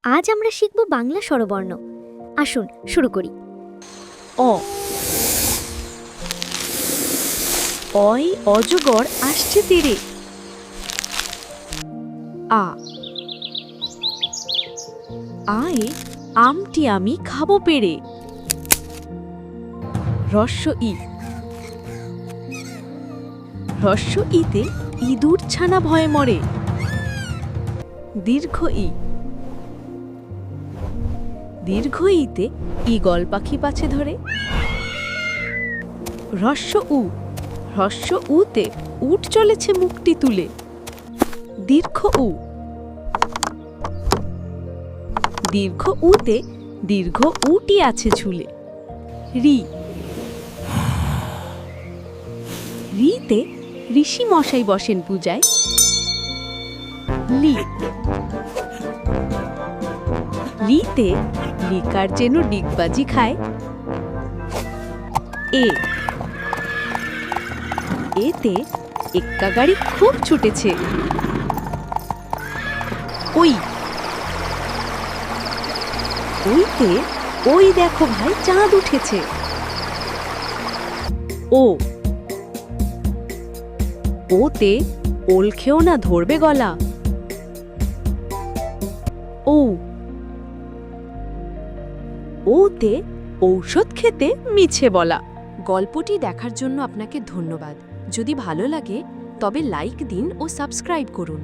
আজ আমরা শিখব বাংলা স্বরবর্ণ। আসুন শুরু করি। অ অয় অজগর আসছে তীরে। আ আয়ে আমটি আমি খাবো পেড়ে। রস্য ই রস্য ইতে ইঁদুর ছানা ভয়ে মরে। দীর্ঘ ই দীর্ঘ ইতে ঈগল পাখি পাছে ধরে। হ্রস্ব উ হ্রস্ব উতে উট চলেছে মুখটি তুলে। দীর্ঘ উ দীর্ঘ উতে দীর্ঘ উটি আছে ঝুলে। রি রিতে ঋষি মশাই বসেন পূজায়। লি লিতে লিকার যেন ডিগবাজি খায়। এ এতে এক্কা গাড়ি খুব ছুটেছে। ওই ওইতে ওই দেখো ভাই চাঁদ উঠেছে। ও ওতে ওল খেও না ধরবে গলা। ও ওতে ঔষধ খেতে মিছে বলা। গল্পটি দেখার জন্য আপনাকে ধন্যবাদ। যদি ভালো লাগে তবে লাইক দিন ও সাবস্ক্রাইব করুন।